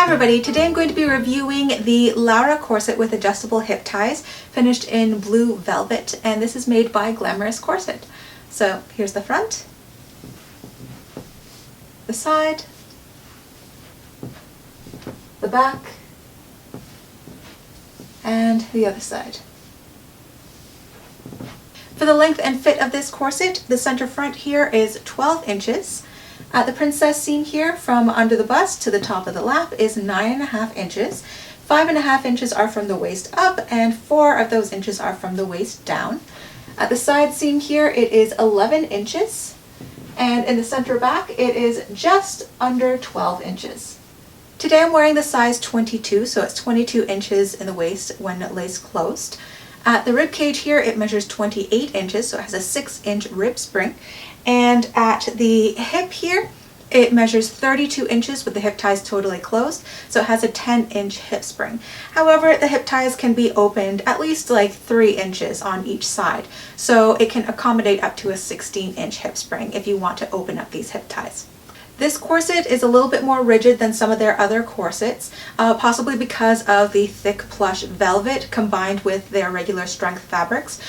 Hi everybody, today I'm going to be reviewing the Lara corset with adjustable hip ties finished in blue velvet, and this is made by Glamorous Corset. So here's the front, the side, the back, and the other side. For the length and fit of this corset, the center front here is 12 inches. The princess seam here from under the bust to the top of the lap is 9.5 inches. 5.5 inches are from the waist up and 4 of those inches are from the waist down. At the side seam here it is 11 inches, and in the center back it is just under 12 inches. Today I'm wearing the size 22, so it's 22 inches in the waist when lace closed. At the rib cage here it measures 28 inches, so it has a 6-inch rib spring. And at the hip here, it measures 32 inches with the hip ties totally closed, so it has a 10-inch hip spring. However, the hip ties can be opened at least like 3 inches on each side, so it can accommodate up to a 16-inch hip spring if you want to open up these hip ties. This corset is a little bit more rigid than some of their other corsets, possibly because of the thick plush velvet combined with their regular strength fabrics.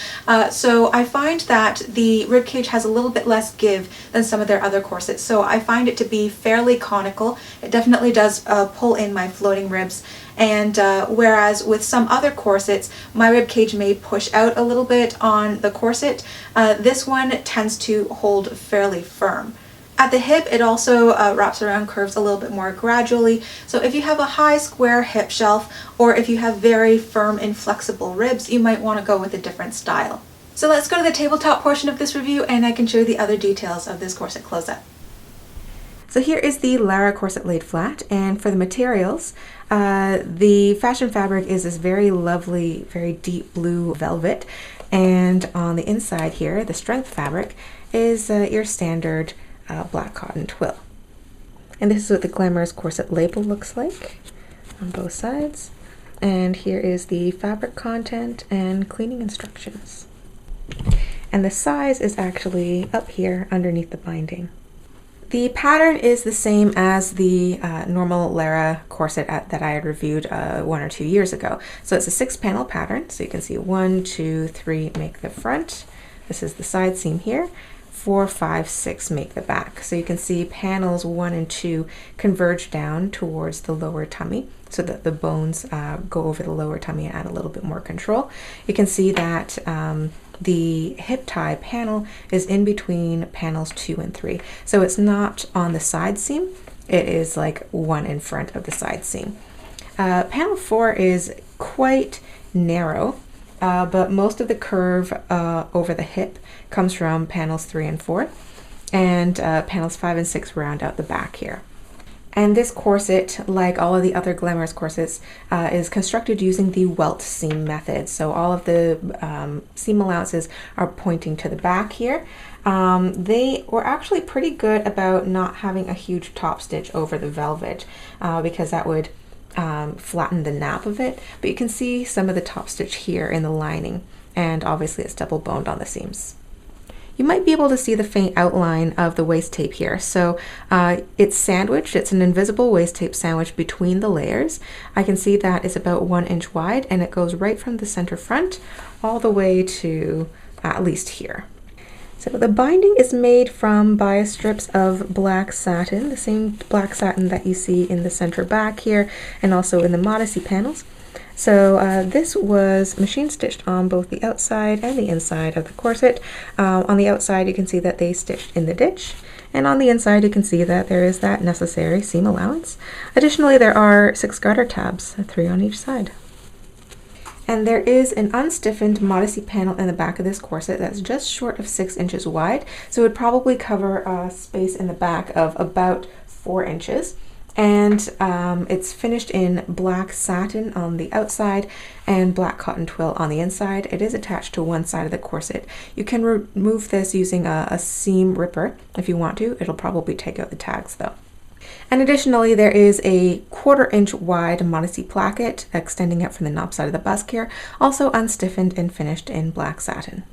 So I find that the ribcage has a little bit less give than some of their other corsets, so I find it to be fairly conical. It definitely does pull in my floating ribs, and whereas with some other corsets my ribcage may push out a little bit on the corset, this one tends to hold fairly firm. At the hip, it also wraps around curves a little bit more gradually, so if you have a high square hip shelf or if you have very firm and flexible ribs, you might want to go with a different style. So let's go to the tabletop portion of this review and I can show you the other details of this corset close-up. So here is the Lara corset laid flat, and for the materials, the fashion fabric is this very lovely, very deep blue velvet, and on the inside here, the strength fabric is your standard black cotton twill. And this is what the Glamorous Corset label looks like on both sides. And here is the fabric content and cleaning instructions. And the size is actually up here underneath the binding. The pattern is the same as the normal Lara corset that I had reviewed 1 or 2 years ago. So it's a 6-panel pattern, so you can see 1, 2, 3 make the front. This is the side seam here. 4, 5, 6 make the back. So you can see panels 1 and 2 converge down towards the lower tummy so that the bones go over the lower tummy and add a little bit more control. You can see that the hip tie panel is in between panels 2 and 3. So it's not on the side seam, it is like 1 in front of the side seam. Panel 4 is quite narrow, but most of the curve over the hip comes from panels 3 and 4, and panels 5 and 6 round out the back here. And this corset, like all of the other Glamorous corsets, is constructed using the welt seam method. So all of the seam allowances are pointing to the back here. They were actually pretty good about not having a huge top stitch over the velvet because that would flatten the nap of it, but you can see some of the top stitch here in the lining, and obviously it's double boned on the seams. You might be able to see the faint outline of the waist tape here. So it's sandwiched, it's an invisible waist tape sandwich between the layers. I can see that it's about 1 inch wide, and it goes right from the center front all the way to at least here. So the binding is made from bias strips of black satin, the same black satin that you see in the center back here and also in the Modesty panels. So this was machine stitched on both the outside and the inside of the corset. On the outside you can see that they stitched in the ditch, and on the inside you can see that there is that necessary seam allowance. Additionally, there are 6 garter tabs, 3 on each side. And there is an unstiffened Modesty panel in the back of this corset that's just short of 6 inches wide, so it would probably cover a space in the back of about 4 inches. And it's finished in black satin on the outside and black cotton twill on the inside. It is attached to one side of the corset. You can remove this using a seam ripper if you want to. It'll probably take out the tags though. And additionally, there is a 1/4 inch wide Modesty placket extending out from the knob side of the busk here, also unstiffened and finished in black satin.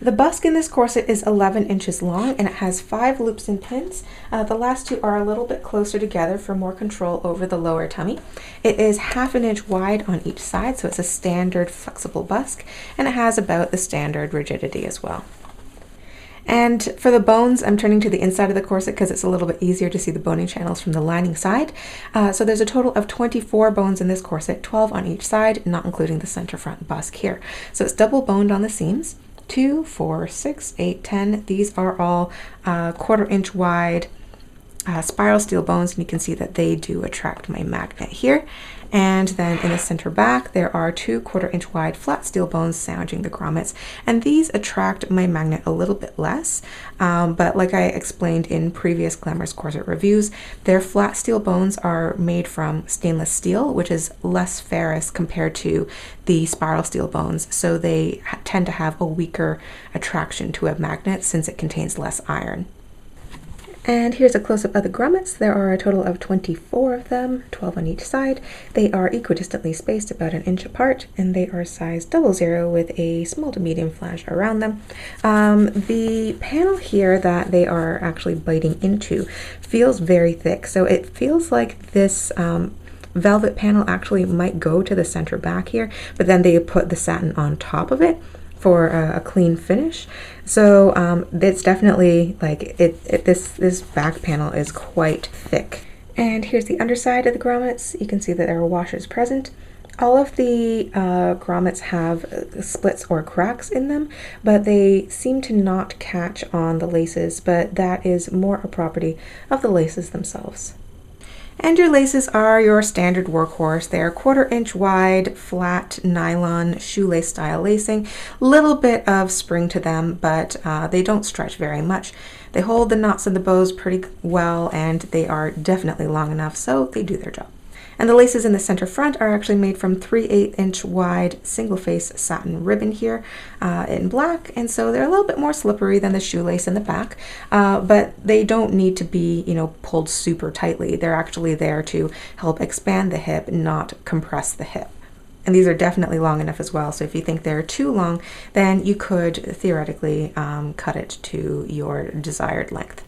The busk in this corset is 11 inches long and it has 5 loops and pins. The last 2 are a little bit closer together for more control over the lower tummy. It is 1/2 inch wide on each side, so it's a standard flexible busk, and it has about the standard rigidity as well. And for the bones, I'm turning to the inside of the corset because it's a little bit easier to see the boning channels from the lining side. So there's a total of 24 bones in this corset, 12 on each side, not including the center front busk here. So it's double boned on the seams. 2, 4, 6, 8, 10. These are all 1/4 inch wide spiral steel bones, and you can see that they do attract my magnet here. And then in the center back, there are 2 1/4 inch wide flat steel bones sandwiching the grommets, and these attract my magnet a little bit less. But like I explained in previous Glamorous Corset reviews, their flat steel bones are made from stainless steel, which is less ferrous compared to the spiral steel bones, so they tend to have a weaker attraction to a magnet since it contains less iron. And here's a close-up of the grommets. There are a total of 24 of them, 12 on each side. They are equidistantly spaced about 1 inch apart, and they are size 00 with a small to medium flange around them. The panel here that they are actually biting into feels very thick, so it feels like this velvet panel actually might go to the center back here, but then they put the satin on top of it for a clean finish. So it's definitely like this back panel is quite thick. And here's the underside of the grommets. You can see that there are washers present. All of the grommets have splits or cracks in them, but they seem to not catch on the laces, but that is more a property of the laces themselves. And your laces are your standard workhorse. They're 1/4 inch wide, flat nylon shoelace style lacing. Little bit of spring to them, but they don't stretch very much. They hold the knots of the bows pretty well, and they are definitely long enough, so they do their job. And the laces in the center front are actually made from 3/8 inch wide single face satin ribbon here in black, and so they're a little bit more slippery than the shoelace in the back, but they don't need to be, pulled super tightly. They're actually there to help expand the hip, not compress the hip. And these are definitely long enough as well, so if you think they're too long, then you could theoretically cut it to your desired length.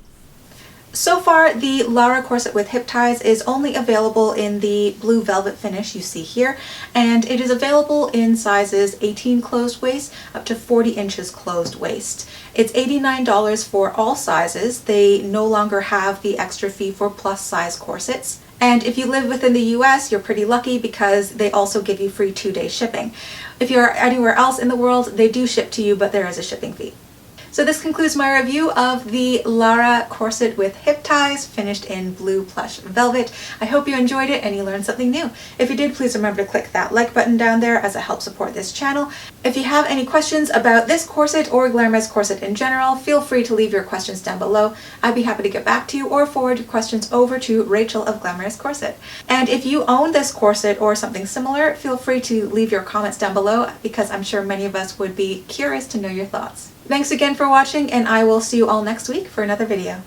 So far, the Lara corset with hip ties is only available in the blue velvet finish you see here, and it is available in sizes 18 closed waist up to 40 inches closed waist. It's $89 for all sizes. They no longer have the extra fee for plus size corsets. And if you live within the US, you're pretty lucky because they also give you free 2-day shipping. If you're anywhere else in the world, they do ship to you, but there is a shipping fee. So this concludes my review of the Lara corset with hip ties finished in blue plush velvet. I hope you enjoyed it and you learned something new. If you did, please remember to click that like button down there as it helps support this channel. If you have any questions about this corset or Glamorous Corset in general, feel free to leave your questions down below. I'd be happy to get back to you or forward your questions over to Rachel of Glamorous Corset. And if you own this corset or something similar, feel free to leave your comments down below because I'm sure many of us would be curious to know your thoughts. Thanks again for watching, and I will see you all next week for another video.